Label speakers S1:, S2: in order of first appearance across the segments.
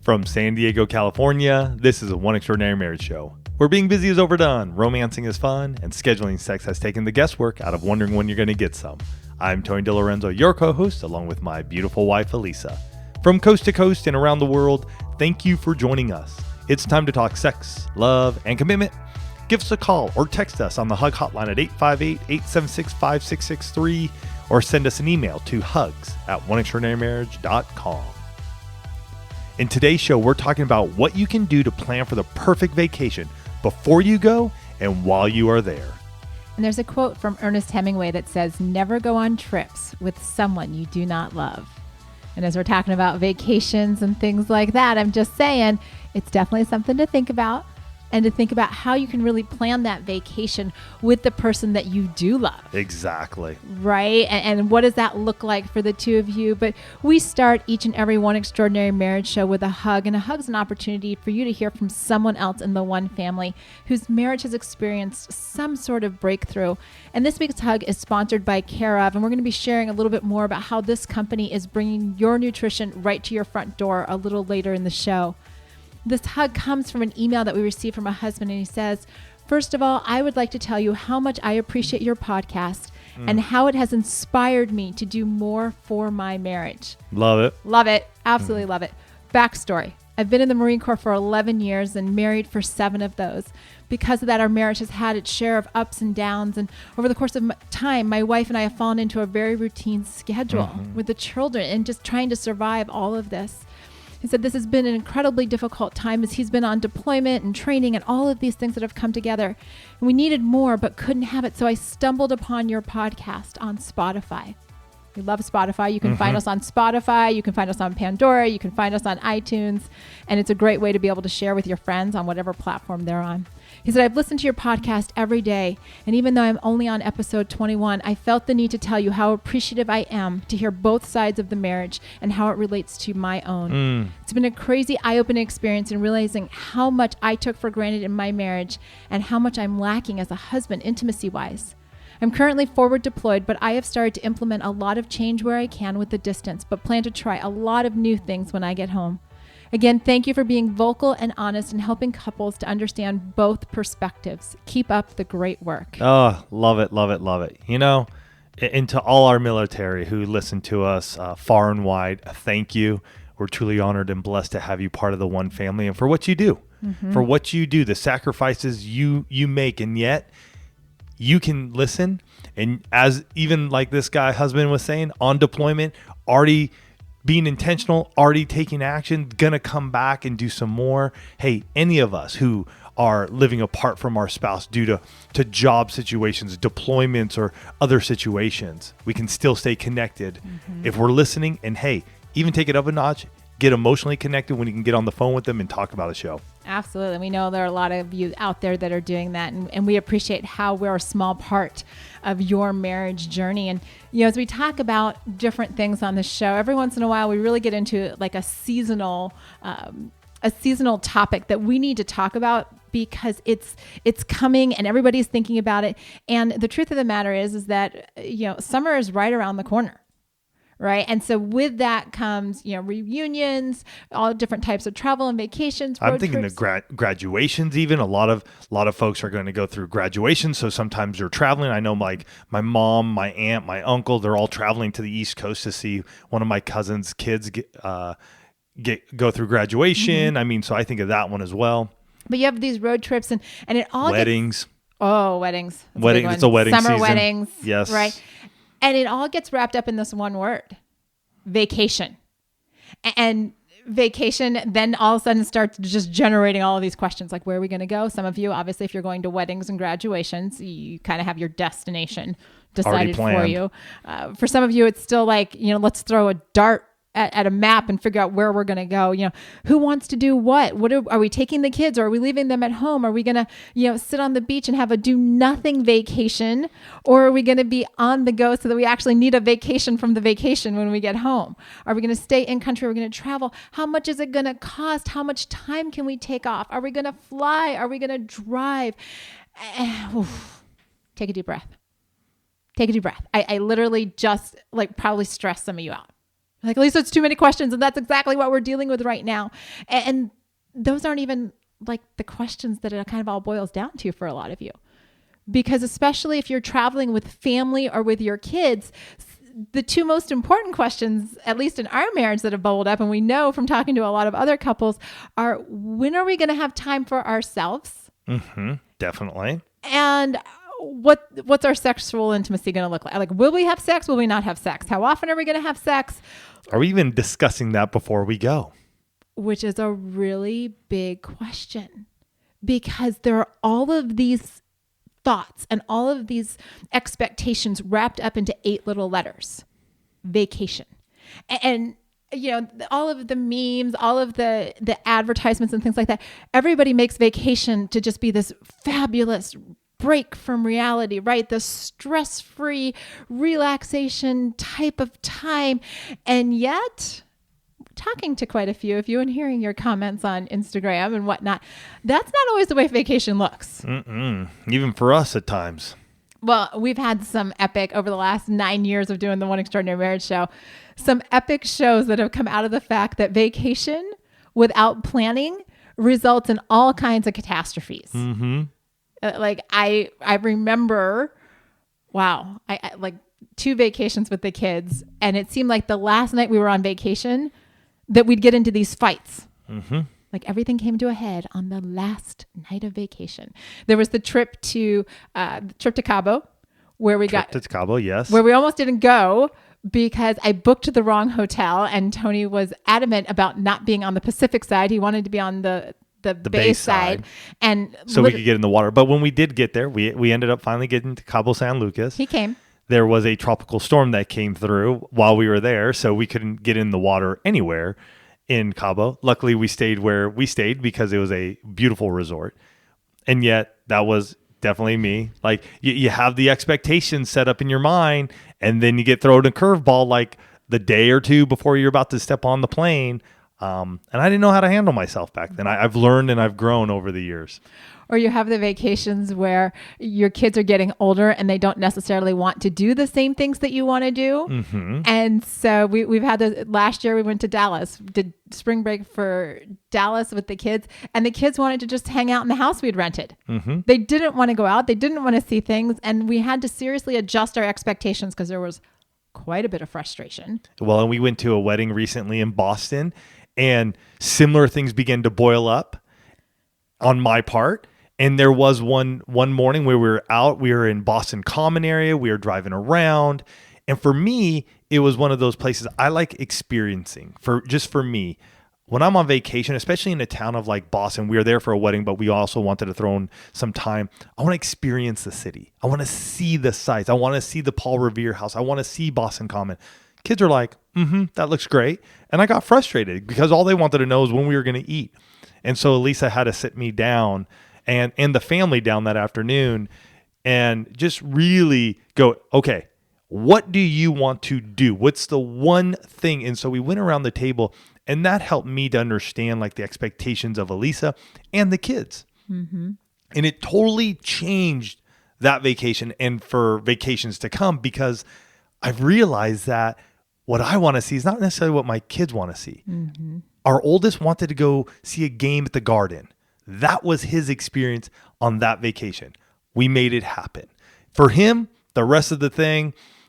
S1: From San Diego, California, this is a One Extraordinary Marriage Show, where being busy is overdone, romancing is fun, and scheduling sex has taken the guesswork out of wondering when you're going to get some. I'm Tony DeLorenzo, your co-host, along with my beautiful wife, Elisa. From coast to coast and around the world, thank you for joining us. It's time to talk sex, love, and commitment. Give us a call or text us on the Hug Hotline at 858-876-5663 or send us an email to hugs@oneextraordinarymarriage.com. In today's show, we're talking about what you can do to plan for the perfect vacation before you go and while you are there.
S2: And there's a quote from Ernest Hemingway that says, "Never go on trips with someone you do not love." And as we're talking about vacations and things like that, I'm just saying it's definitely something to think about, and to think about how you can really plan that vacation with the person that you do love.
S1: Exactly.
S2: Right? And what does that look like for the two of you? But we start each and every One Extraordinary Marriage Show with a hug. And a hug is an opportunity for you to hear from someone else in the one family whose marriage has experienced some sort of breakthrough. And this week's hug is sponsored by Care Of. And we're going to be sharing a little bit more about how this company is bringing your nutrition right to your front door a little later in the show. This hug comes from an email that we received from a husband, and he says, "First of all, I would like to tell you how much I appreciate your podcast and how it has inspired me to do more for my marriage."
S1: Love it.
S2: Love it. Absolutely love it. Backstory. I've been in the Marine Corps for 11 years and married for 7 of those. Because of that, our marriage has had its share of ups and downs. And over the course of time, my wife and I have fallen into a very routine schedule with the children and just trying to survive all of this. He said this has been an incredibly difficult time as he's been on deployment and training and all of these things that have come together. And we needed more but couldn't have it. So I stumbled upon your podcast on Spotify. We love Spotify. You can find us on Spotify. You can find us on Pandora. You can find us on iTunes. And it's a great way to be able to share with your friends on whatever platform they're on. He said, "I've listened to your podcast every day. And even though I'm only on episode 21, I felt the need to tell you how appreciative I am to hear both sides of the marriage and how it relates to my own. It's been a crazy eye-opening experience in realizing how much I took for granted in my marriage and how much I'm lacking as a husband intimacy-wise. I'm currently forward deployed, but I have started to implement a lot of change where I can with the distance, but plan to try a lot of new things when I get home. Again, thank you for being vocal and honest and helping couples to understand both perspectives. Keep up the great work."
S1: Oh, love it, love it, love it. You know, and to all our military who listen to us far and wide, thank you. We're truly honored and blessed to have you part of the one family and for what you do, for what you do, the sacrifices you make, and yet you can listen. And as even like this guy husband was saying, on deployment, already being intentional, already taking action, gonna come back and do some more. Hey, any of us who are living apart from our spouse due to job situations, deployments, or other situations, we can still stay connected if we're listening. And hey, even take it up a notch, get emotionally connected when you can get on the phone with them and talk about a show.
S2: Absolutely. We know there are a lot of you out there that are doing that, and we appreciate how we're a small part of your marriage journey. And, you know, as we talk about different things on the show, every once in a while, we really get into like a seasonal topic that we need to talk about because it's coming and everybody's thinking about it. And the truth of the matter is that, you know, summer is right around the corner. Right. And so with that comes, you know, reunions, all different types of travel and vacations.
S1: I'm thinking of graduations even. A lot of folks are going to go through graduation. So sometimes you're traveling. I know like my mom, my aunt, my uncle, they're all traveling to the East Coast to see one of my cousin's kids go through graduation. I mean, so I think of that one as well.
S2: But you have these road trips and it all
S1: weddings.
S2: Weddings.
S1: It's a wedding
S2: Summer
S1: season.
S2: Weddings.
S1: Yes.
S2: Right. And it all gets wrapped up in this one word, vacation. And vacation then all of a sudden starts just generating all of these questions like, where are we going to go? Some of you, obviously, if you're going to weddings and graduations, you kind of have your destination decided for you. For some of you, it's still like, you know, let's throw a dart at a map and figure out where we're going to go. You know, who wants to do what? Are we taking the kids, or are we leaving them at home? Are we going to, you know, sit on the beach and have a do nothing vacation, or are we going to be on the go so that we actually need a vacation from the vacation when we get home? Are we going to stay in country? Are we going to travel? How much is it going to cost? How much time can we take off? Are we going to fly? Are we going to drive? Take a deep breath. Take a deep breath. I literally just like probably stress some of you out. Like, Lisa, it's too many questions. And that's exactly what we're dealing with right now. And those aren't even like the questions that it kind of all boils down to for a lot of you. Because especially if you're traveling with family or with your kids, the two most important questions, at least in our marriage that have bubbled up, and we know from talking to a lot of other couples, are when are we going to have time for ourselves?
S1: Mm-hmm. Definitely.
S2: And what's our sexual intimacy going to look like? Like, will we have sex? Will we not have sex? How often are we going to have sex?
S1: Are we even discussing that before we go?
S2: Which is a really big question, because there are all of these thoughts and all of these expectations wrapped up into 8 little letters: vacation. And you know, all of the memes, all of the advertisements and things like that, everybody makes vacation to just be this fabulous break from reality, right? The stress-free relaxation type of time. And yet, talking to quite a few of you and hearing your comments on Instagram and whatnot, that's not always the way vacation looks.
S1: Even for us at times.
S2: Well, we've had some epic, over the last 9 years of doing the One Extraordinary Marriage show, some epic shows that have come out of the fact that vacation without planning results in all kinds of catastrophes.
S1: Mm-hmm.
S2: Like I remember, wow, I like 2 vacations with the kids, and it seemed like the last night we were on vacation that we'd get into these fights.
S1: Mm-hmm.
S2: Like everything came to a head on the last night of vacation. There was the trip to Cabo, where we got
S1: to Cabo, yes,
S2: where we almost didn't go because I booked the wrong hotel, and Tony was adamant about not being on the Pacific side. He wanted to be on the bay side, and
S1: so we could get in the water. But when we did get there, we ended up finally getting to Cabo San Lucas.
S2: He came.
S1: There was a tropical storm that came through while we were there, so we couldn't get in the water anywhere in Cabo. Luckily, we stayed where we stayed because it was a beautiful resort. And yet, that was definitely me. Like, you have the expectations set up in your mind, and then you get thrown a curveball like the day or two before you're about to step on the plane. And I didn't know how to handle myself back then. I've learned and I've grown over the years.
S2: Or you have the vacations where your kids are getting older and they don't necessarily want to do the same things that you want to do.
S1: Mm-hmm.
S2: And so we've had last year we went to Dallas, did spring break for Dallas with the kids, and the kids wanted to just hang out in the house we'd rented.
S1: Mm-hmm.
S2: They didn't want to go out. They didn't want to see things. And we had to seriously adjust our expectations because there was quite a bit of frustration.
S1: Well, and we went to a wedding recently in Boston, and similar things began to boil up on my part. And there was one morning where we were in Boston Common area. We were driving around. And for me, it was one of those places I like experiencing. For me, when I'm on vacation, especially in a town of like Boston, we were there for a wedding, but we also wanted to throw in some time. I want to experience the city. I want to see the sights. I want to see the Paul Revere House. I want to see Boston Common. Kids are like, that looks great. And I got frustrated because all they wanted to know is when we were going to eat. And so Lisa had to sit me down and the family down that afternoon and just really go, okay, what do you want to do? What's the one thing? And so we went around the table, and that helped me to understand like the expectations of Elisa and the kids.
S2: Mm-hmm.
S1: And it totally changed that vacation and for vacations to come, because I've realized that what I want to see is not necessarily what my kids want to see.
S2: Mm-hmm.
S1: Our oldest wanted to go see a game at the Garden. That was his experience on that vacation. We made it happen. For him, the rest of the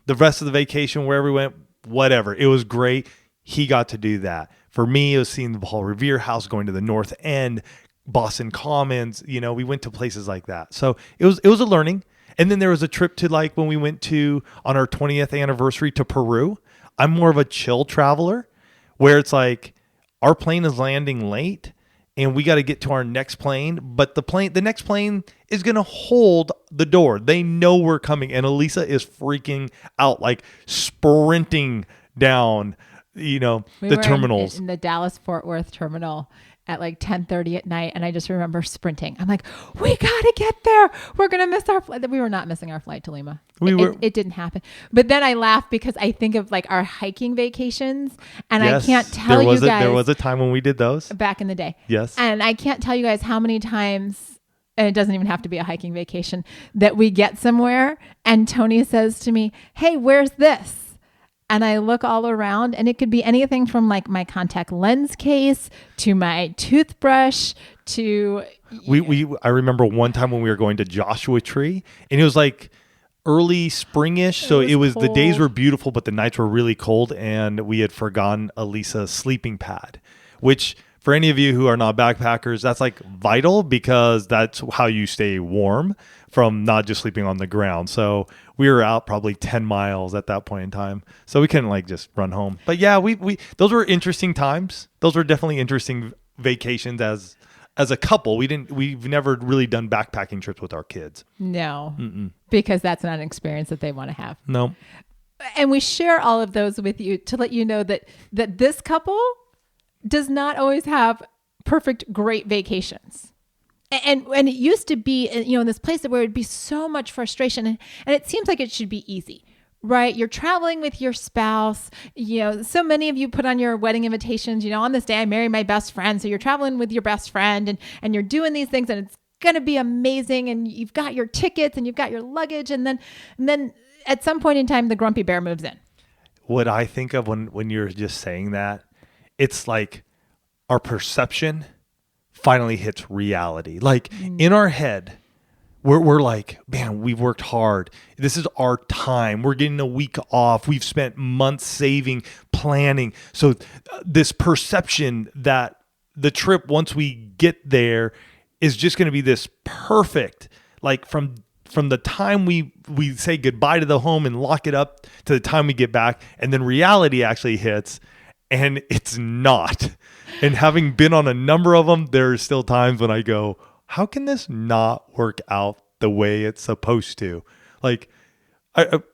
S1: vacation, wherever we went, whatever, it was great. He got to do that. For me, it was seeing the Paul Revere House, going to the North End, Boston Commons. You know, we went to places like that. So it was a learning. And then there was a trip to like when we went to on our 20th anniversary to Peru. I'm more of a chill traveler where it's like our plane is landing late and we got to get to our next plane, but the next plane is going to hold the door. They know we're coming, and Elisa is freaking out, like sprinting down, the terminals.
S2: In the Dallas-Fort Worth terminal at like 10:30 at night, and I just remember sprinting. I'm like, we got to get there. We're going to miss our flight. We were not missing our flight to Lima. It didn't happen. But then I laugh because I think of like our hiking vacations, and yes, I can't tell you guys.
S1: There was a time when we did those.
S2: Back in the day.
S1: Yes.
S2: And I can't tell you guys how many times, and it doesn't even have to be a hiking vacation, that we get somewhere and Tony says to me, hey, where's this? and I look all around, and it could be anything from like my contact lens case to my toothbrush to
S1: I remember one time when we were going to Joshua Tree, and it was like early springish. So it was the days were beautiful, but the nights were really cold, and we had forgotten Elisa's sleeping pad, which for any of you who are not backpackers, that's like vital because that's how you stay warm from not just sleeping on the ground. So we were out probably 10 miles at that point in time. So we couldn't like just run home. But yeah, we those were interesting times. Those were definitely interesting vacations as a couple. We've never really done backpacking trips with our kids.
S2: No, because that's not an experience that they want to have.
S1: No.
S2: And we share all of those with you to let you know that this couple does not always have perfect, great vacations. And it used to be, in this place where it would be so much frustration, and it seems like it should be easy, right? You're traveling with your spouse. So many of you put on your wedding invitations, on this day I married my best friend. So you're traveling with your best friend and you're doing these things, and it's going to be amazing. And you've got your tickets and you've got your luggage. And then at some point in time, the grumpy bear moves in.
S1: What I think of when you're just saying that, it's like our perception finally hits reality. Like in our head, we're like, man, we've worked hard. This is our time. We're getting a week off. We've spent months saving, planning. So this perception that the trip, once we get there, is just going to be this perfect, like from the time we say goodbye to the home and lock it up to the time we get back, and then reality actually hits. And it's not. And having been on a number of them, there are still times when I go, how can this not work out the way it's supposed to? Like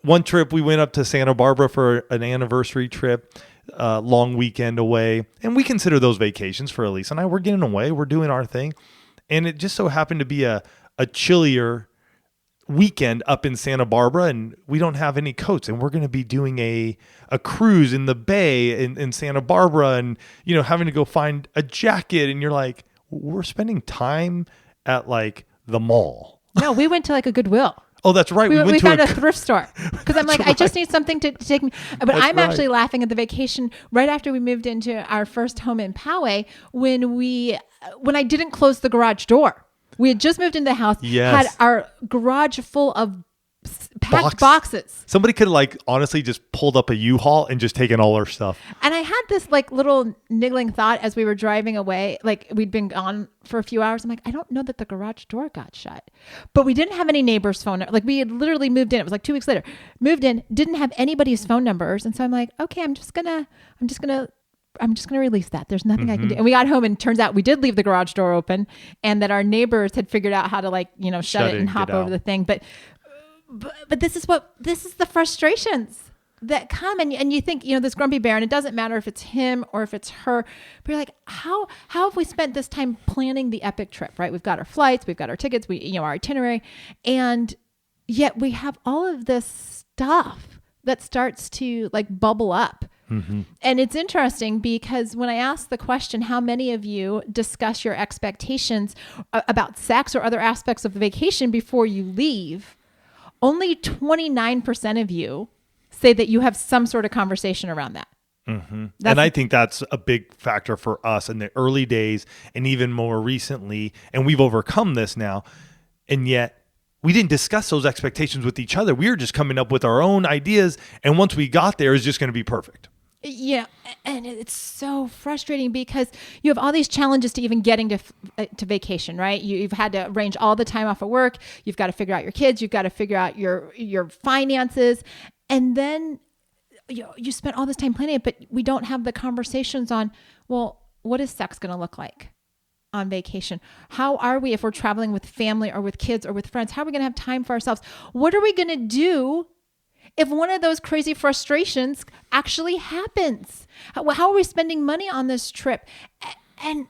S1: one trip, we went up to Santa Barbara for an anniversary trip, long weekend away. And we consider those vacations for Elisa and I. We're getting away. We're doing our thing. And it just so happened to be a chillier weekend up in Santa Barbara, and we don't have any coats, and we're going to be doing a cruise in the bay in Santa Barbara, and having to go find a jacket, and you're like, we're spending time at like the mall.
S2: No, we went to like a Goodwill.
S1: Oh, that's right.
S2: We found a thrift store because I'm like,
S1: right.
S2: I just need something to take me. But
S1: That's
S2: I'm actually
S1: right.
S2: laughing at the vacation right after we moved into our first home in Poway when I didn't close the garage door. We had just moved into the house,
S1: Yes.
S2: had our garage full of packed boxes.
S1: Somebody could like honestly just pulled up a U-Haul and just taken all our stuff.
S2: And I had this like little niggling thought as we were driving away, like we'd been gone for a few hours. I'm like, I don't know that the garage door got shut, but we didn't have any neighbors' phone. Like we had literally moved in. It was like 2 weeks later, moved in, didn't have anybody's phone numbers. And so I'm like, okay, I'm just gonna release that. There's nothing I can do. And we got home, and turns out we did leave the garage door open, and that our neighbors had figured out how to shut it and hop over the thing. But this is the frustrations that come, and you think, this grumpy bear, and it doesn't matter if it's him or if it's her, but you're like, how have we spent this time planning the epic trip, right? We've got our flights, we've got our tickets, our itinerary, and yet we have all of this stuff that starts to like bubble up. And it's interesting because when I ask the question, how many of you discuss your expectations about sex or other aspects of the vacation before you leave, only 29% of you say that you have some sort of conversation around that.
S1: And I think that's a big factor for us in the early days and even more recently. And we've overcome this now. And yet we didn't discuss those expectations with each other. We were just coming up with our own ideas. And once we got there, it's just going to be perfect.
S2: Yeah. And it's so frustrating because you have all these challenges to even getting to vacation, right? You've had to arrange all the time off of work. You've got to figure out your kids. You've got to figure out your finances. And then you spent all this time planning it, but we don't have the conversations on, well, what is sex going to look like on vacation? How are we, if we're traveling with family or with kids or with friends, how are we going to have time for ourselves? What are we going to do if one of those crazy frustrations actually happens? How are we spending money on this trip? And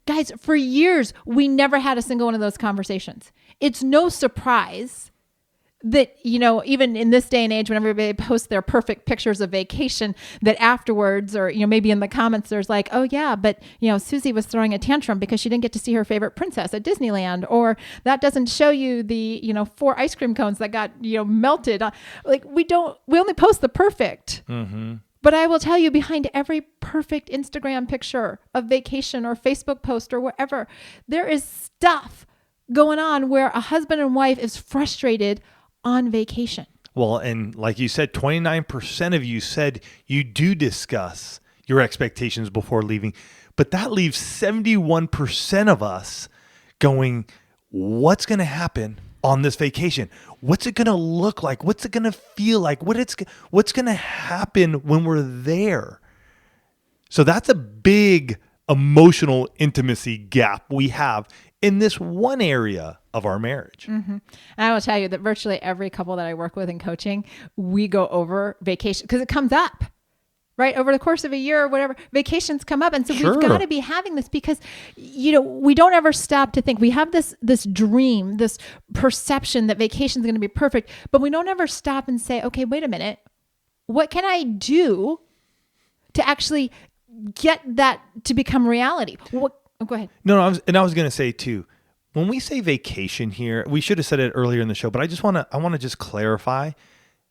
S2: guys, for years, we never had a single one of those conversations. It's no surprise that, even in this day and age, when everybody posts their perfect pictures of vacation, that afterwards, or, maybe in the comments, there's like, oh yeah, but, Susie was throwing a tantrum because she didn't get to see her favorite princess at Disneyland, or that doesn't show you the, 4 ice cream cones that got, melted. Like we only post the perfect.
S1: Mm-hmm.
S2: But I will tell you, behind every perfect Instagram picture of vacation or Facebook post or wherever, there is stuff going on where a husband and wife is frustrated on vacation.
S1: Well, and like you said, 29% of you said you do discuss your expectations before leaving, but that leaves 71% of us going, what's going to happen on this vacation? What's it going to look like? What's it going to feel like? What's going to happen when we're there? So that's a big emotional intimacy gap we have in this one area of our marriage.
S2: Mm-hmm. And I will tell you that virtually every couple that I work with in coaching, we go over vacation because it comes up, right? Over the course of a year or whatever, vacations come up. And so
S1: Sure.
S2: we've got to be having this because, we don't ever stop to think. We have this dream, this perception that vacation is going to be perfect, but we don't ever stop and say, okay, wait a minute. What can I do to actually get that to become reality? Go ahead.
S1: No, I was going to say too, when we say vacation here, we should have said it earlier in the show, but I want to just clarify.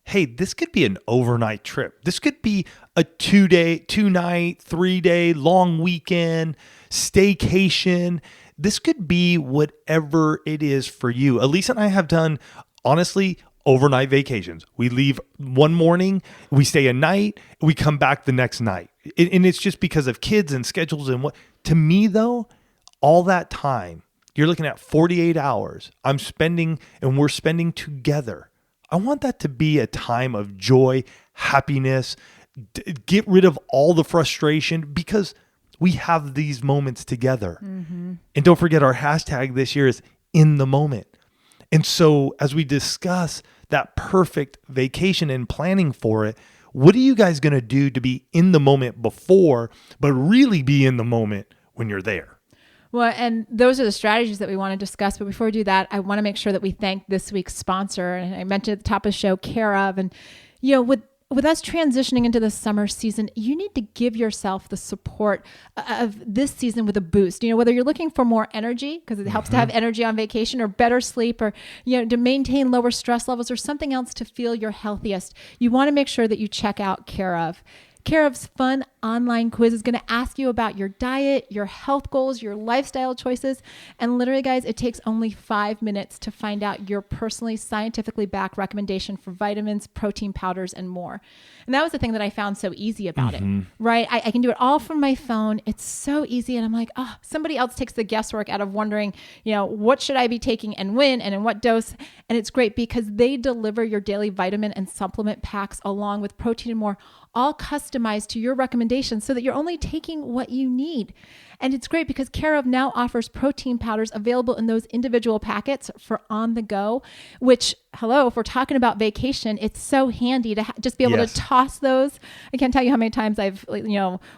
S1: Hey, this could be an overnight trip. This could be a 2-day, 2-night, 3-day long weekend, staycation. This could be whatever it is for you. Elise and I have done, honestly, overnight vacations. We leave one morning, we stay a night, we come back the next night. And it's just because of kids and schedules and what. To me, though, all that time, you're looking at 48 hours I'm spending and we're spending together. I want that to be a time of joy, happiness, get rid of all the frustration because we have these moments together.
S2: Mm-hmm.
S1: And don't forget, our hashtag this year is in the moment. And so as we discuss that perfect vacation and planning for it, what are you guys going to do to be in the moment before, but really be in the moment when you're there?
S2: Well, and those are the strategies that we want to discuss. But before we do that, I want to make sure that we thank this week's sponsor. And I mentioned at the top of the show, Care of. And, with us transitioning into the summer season, you need to give yourself the support of this season with a boost. Whether you're looking for more energy, because it helps to have energy on vacation, or better sleep, or, to maintain lower stress levels, or something else to feel your healthiest, you want to make sure that you check out Care of. Care of's fun online quiz is going to ask you about your diet, your health goals, your lifestyle choices. And literally, guys, it takes only 5 minutes to find out your personally scientifically backed recommendation for vitamins, protein powders, and more. And that was the thing that I found so easy about it, right? I can do it all from my phone. It's so easy. And I'm like, somebody else takes the guesswork out of wondering, what should I be taking and when and in what dose? And it's great because they deliver your daily vitamin and supplement packs along with protein and more, all customized to your recommendations so that you're only taking what you need. And it's great because Care of now offers protein powders available in those individual packets for on the go, which, if we're talking about vacation, it's so handy to just be able to toss those. I can't tell you how many times I've,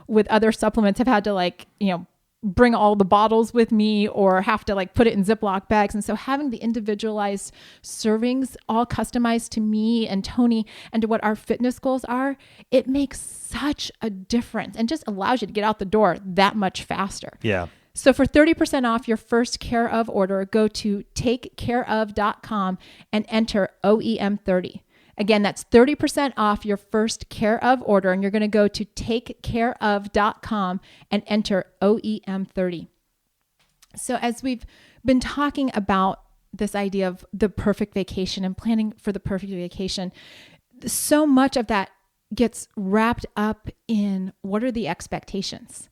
S2: with other supplements, have had to bring all the bottles with me or have to put it in Ziploc bags. And so having the individualized servings all customized to me and Tony and to what our fitness goals are, it makes such a difference and just allows you to get out the door that much faster.
S1: Yeah.
S2: So for 30% off your first Care of order, go to takecareof.com and enter OEM30. Again, that's 30% off your first Care of order, and you're going to go to takecareof.com and enter OEM30. So as we've been talking about this idea of the perfect vacation and planning for the perfect vacation, so much of that gets wrapped up in what are the expectations,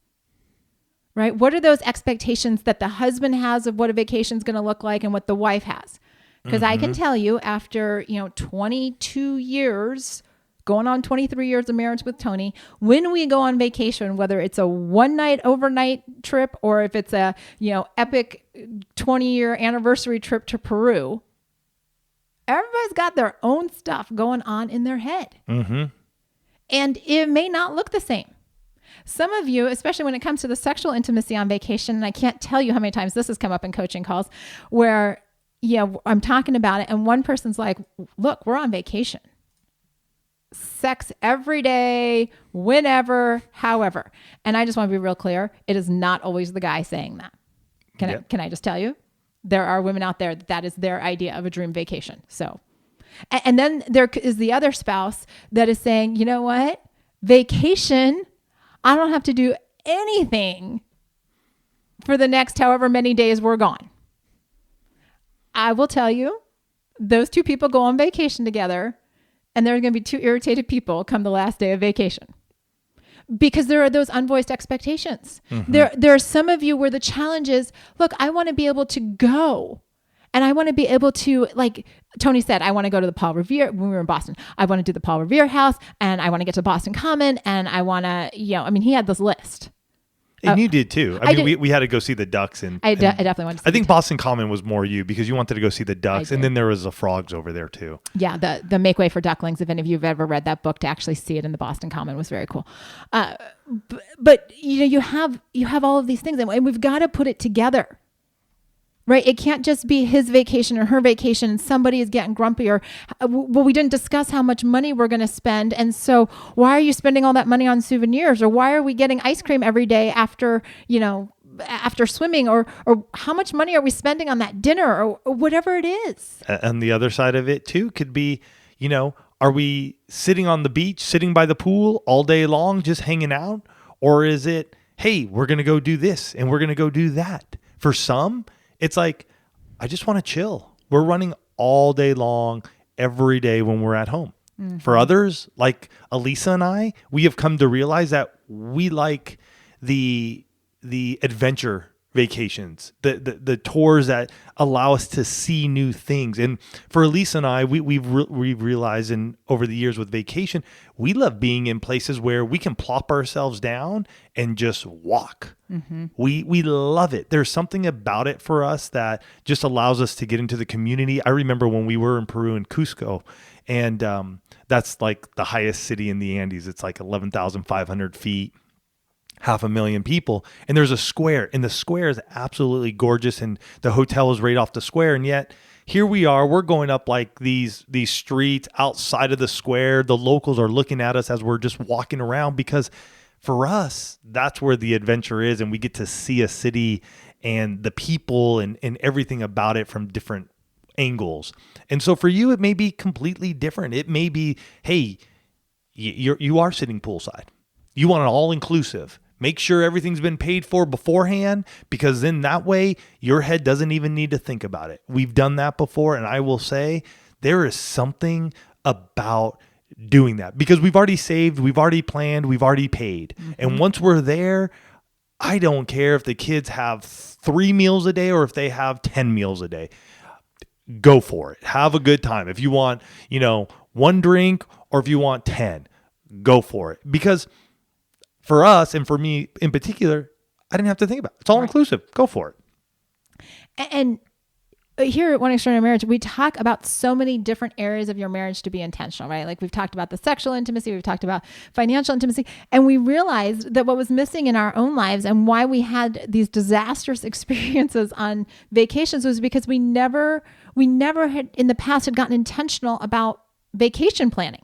S2: right? What are those expectations that the husband has of what a vacation is going to look like and what the wife has? Because I can tell you after, 22 years, going on 23 years of marriage with Tony, when we go on vacation, whether it's a one-night overnight trip or if it's a, epic 20-year anniversary trip to Peru, everybody's got their own stuff going on in their head.
S1: Mm-hmm.
S2: And it may not look the same. Some of you, especially when it comes to the sexual intimacy on vacation, and I can't tell you how many times this has come up in coaching calls, where I'm talking about it. And one person's like, look, we're on vacation. Sex every day, whenever, however. And I just want to be real clear. It is not always the guy saying that. Can I just tell you? There are women out there that is their idea of a dream vacation. So, and then there is the other spouse that is saying, you know what? Vacation, I don't have to do anything for the next however many days we're gone. I will tell you, those two people go on vacation together, and there are going to be two irritated people come the last day of vacation. Because there are those unvoiced expectations. Mm-hmm. There are some of you where the challenge is, look, I want to be able to go. And I want to be able to, like Tony said, I want to go to the Paul Revere when we were in Boston. I want to do the Paul Revere house, and I want to get to Boston Common, and I want to, he had this list.
S1: And you did too. I mean, we had to go see the ducks. I
S2: definitely wanted to see
S1: I think Boston Common was more you because you wanted to go see the ducks. And then there was the frogs over there too.
S2: Yeah, the Make Way for Ducklings, if any of you have ever read that book, to actually see it in the Boston Common was very cool. But you have all of these things, and we've got to put it together. Right? It can't just be his vacation or her vacation and somebody is getting grumpy or, well, we didn't discuss how much money we're going to spend. And so why are you spending all that money on souvenirs? Or why are we getting ice cream every day after swimming? Or how much money are we spending on that dinner or whatever it is?
S1: And the other side of it too could be, are we sitting on the beach, sitting by the pool all day long, just hanging out? Or is it, hey, we're going to go do this and we're going to go do that? For some, it's like, I just want to chill. We're running all day long, every day when we're at home. Mm-hmm. For others, like Elisa and I, we have come to realize that we like the adventure vacations, the tours that allow us to see new things. And for Elisa and I, we've realized over the years with vacation, we love being in places where we can plop ourselves down and just walk. Mm-hmm. We love it. There's something about it for us that just allows us to get into the community. I remember when we were in Peru in Cusco, and that's like the highest city in the Andes. It's like 11,500 feet. 500,000 people, and there's a square, and the square is absolutely gorgeous, and the hotel is right off the square. And yet here we are, we're going up like these streets outside of the square. The locals are looking at us as we're just walking around, because for us, that's where the adventure is, and we get to see a city and the people and everything about it from different angles. And so for you, it may be completely different. It may be, hey, you are sitting poolside. You want an all-inclusive. Make sure everything's been paid for beforehand, because then that way your head doesn't even need to think about it. We've done that before, and I will say there is something about doing that, because we've already saved, we've already planned, we've already paid. Mm-hmm. And once we're there, I don't care if the kids have 3 meals a day or if they have 10 meals a day. Go for it. Have a good time. If you want, 1 drink, or if you want 10, go for it. Because for us, and for me in particular, I didn't have to think about it. It's all inclusive. Go for it.
S2: And here at One Extraordinary Marriage, we talk about so many different areas of your marriage to be intentional, right? Like we've talked about the sexual intimacy, we've talked about financial intimacy, and we realized that what was missing in our own lives and why we had these disastrous experiences on vacations was because we never had in the past had gotten intentional about vacation planning.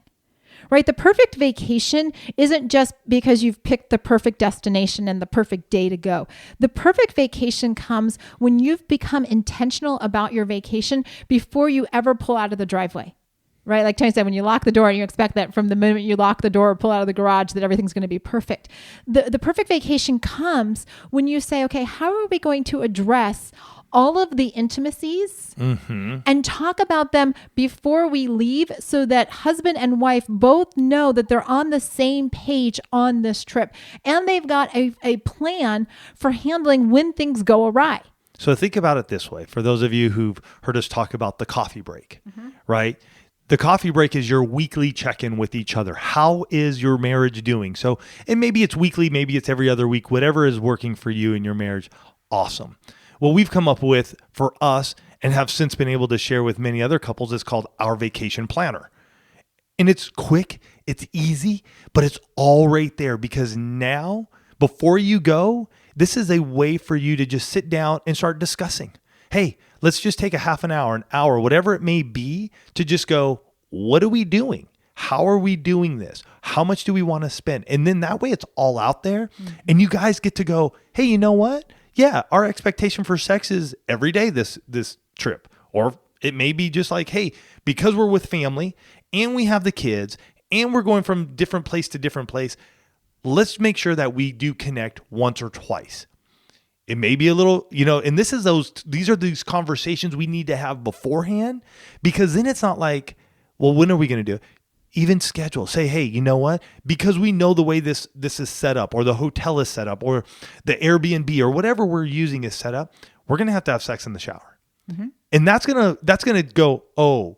S2: Right? The perfect vacation isn't just because you've picked the perfect destination and the perfect day to go. The perfect vacation comes when you've become intentional about your vacation before you ever pull out of the driveway. Right? Like Tony said, when you lock the door and you expect that from the moment you lock the door or pull out of the garage that everything's going to be perfect. The perfect vacation comes when you say, okay, how are we going to address all of the intimacies and talk about them before we leave, so that husband and wife both know that they're on the same page on this trip, and they've got a plan for handling when things go awry.
S1: So think about it this way. For those of you who've heard us talk about the coffee break, right? The coffee break is your weekly check-in with each other. How is your marriage doing? So, and maybe it's weekly, maybe it's every other week, whatever is working for you in your marriage. Awesome. What we've come up with for us and have since been able to share with many other couples is called our vacation planner. And it's quick, it's easy, but it's all right there, because now, before you go, this is a way for you to just sit down and start discussing. hey, let's just take a half an hour, whatever it may be, to just go, what are we doing? How are we doing this? How much do we want to spend? And then that way it's all out there. And you guys get to go, hey, you know what? Yeah, our expectation for sex is every day this trip. Or it may be just like, hey, because we're with family and we have the kids and we're going from different place to different place, let's make sure that we do connect once or twice. It may be a little, and these are these conversations we need to have beforehand, because then it's not like, well, when are we going to do it? Even schedule. Say, hey, you know what? Because we know the way this is set up, or the hotel is set up, or the Airbnb or whatever we're using is set up, we're going to have sex in the shower. Mm-hmm. And that's gonna go, oh,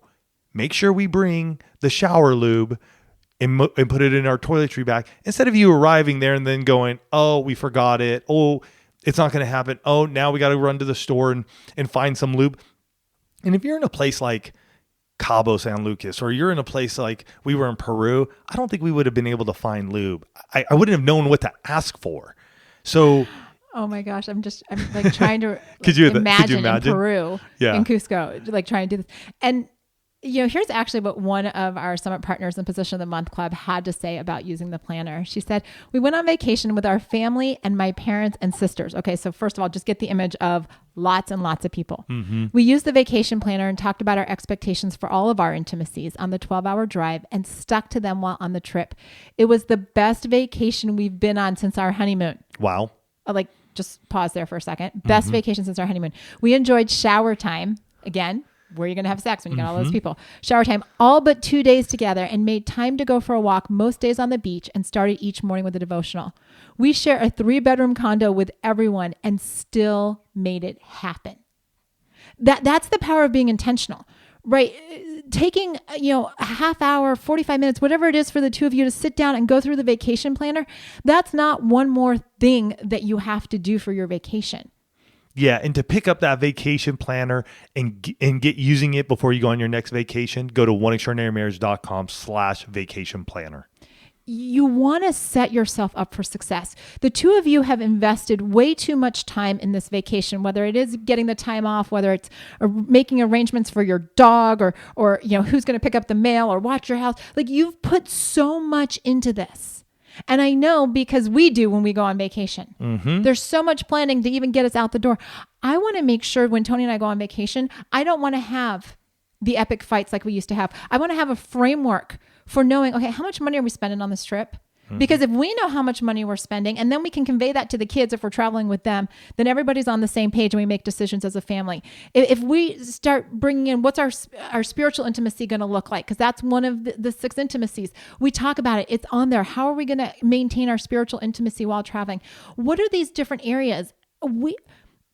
S1: make sure we bring the shower lube and put it in our toiletry bag, instead of you arriving there and then going, oh, we forgot it. Oh, it's not going to happen. Oh, now we got to run to the store and find some lube. And if you're in a place like Cabo San Lucas, or you're in a place like we were in Peru, I don't think we would have been able to find lube. I wouldn't have known what to ask for. So,
S2: oh my gosh, I'm like trying to imagine in Peru, in Cusco, like trying to do this. And here's actually what one of our summit partners in Position of the Month Club had to say about using the planner. She said, we went on vacation with our family and my parents and sisters. Okay, so first of all, just get the image of lots and lots of people. Mm-hmm. We used the vacation planner and talked about our expectations for all of our intimacies on the 12-hour drive and stuck to them while on the trip. It was the best vacation we've been on since our honeymoon.
S1: Wow.
S2: Just pause there for a second. Best vacation since our honeymoon. We enjoyed shower time. Again, where you're going to have sex when you got all those people. Shower time, all but 2 days together, and made time to go for a walk most days on the beach, and started each morning with a devotional. We share a 3-bedroom condo with everyone and still made it happen. That's the power of being intentional, right? Taking, a half hour, 45 minutes, whatever it is for the two of you to sit down and go through the vacation planner. That's not one more thing that you have to do for your vacation.
S1: Yeah, and to pick up that vacation planner and get using it before you go on your next vacation, go to oneextraordinarymarriage.com/vacation planner.
S2: You want to set yourself up for success. The two of you have invested way too much time in this vacation, whether it is getting the time off, whether it's making arrangements for your dog, or who's going to pick up the mail or watch your house. Like, you've put so much into this. And I know, because we do when we go on vacation. Mm-hmm. There's so much planning to even get us out the door. I want to make sure when Tony and I go on vacation, I don't want to have the epic fights like we used to have. I want to have a framework for knowing, okay, how much money are we spending on this trip? Mm-hmm. Because if we know how much money we're spending, and then we can convey that to the kids if we're traveling with them, then everybody's on the same page and we make decisions as a family. If we start bringing in what's our spiritual intimacy going to look like, because that's one of the 6 intimacies. We talk about it. It's on there. How are we going to maintain our spiritual intimacy while traveling? What are these different areas?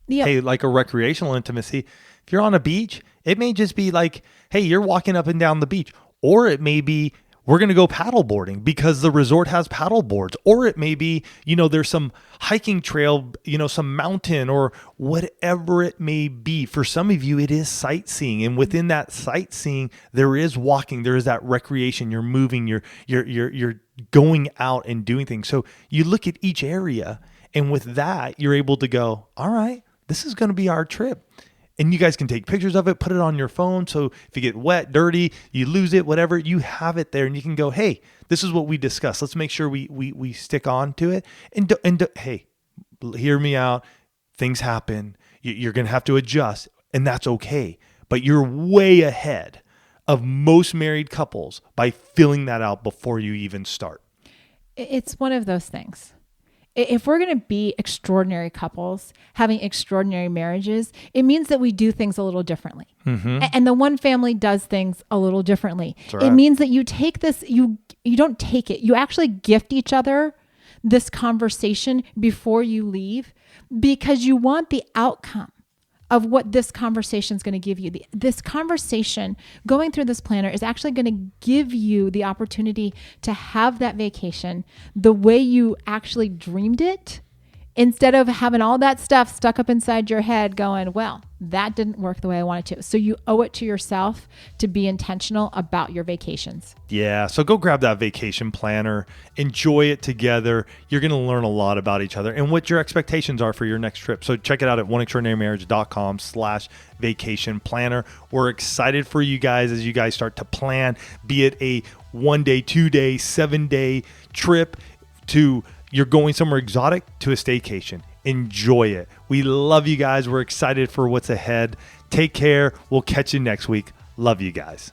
S1: Hey, like a recreational intimacy. If you're on a beach, it may just be like, hey, you're walking up and down the beach. Or it may be, we're going to go paddle boarding because the resort has paddle boards. Or it may be, there's some hiking trail, some mountain, or whatever it may be. For some of you, it is sightseeing. And within that sightseeing, there is walking. There is that recreation. You're moving. You're going out and doing things. So you look at each area, and with that, you're able to go, all right, this is going to be our trip. And you guys can take pictures of it, put it on your phone. So if you get wet, dirty, you lose it, whatever, you have it there, and you can go, hey, this is what we discussed. Let's make sure we stick on to it. And hey, hear me out. Things happen. You're going to have to adjust, and that's okay. But you're way ahead of most married couples by filling that out before you even start.
S2: It's one of those things. If we're going to be extraordinary couples, having extraordinary marriages, it means that we do things a little differently. Mm-hmm. And the one family does things a little differently. Right. It means that you take this, you don't take it. You actually gift each other this conversation before you leave, because you want the outcome of what this conversation is going to give you. This conversation, going through this planner, is actually going to give you the opportunity to have that vacation the way you actually dreamed it, instead of having all that stuff stuck up inside your head going, well, that didn't work the way I wanted to. So you owe it to yourself to be intentional about your vacations.
S1: Yeah. So go grab that vacation planner, enjoy it together. You're going to learn a lot about each other and what your expectations are for your next trip. So check it out at oneextraordinarymarriage.com/vacation planner. We're excited for you guys as you guys start to plan, be it a 1 day, 2 day, 7 day trip to you're going somewhere exotic to a staycation. Enjoy it. We love you guys. We're excited for what's ahead. Take care. We'll catch you next week. Love you guys.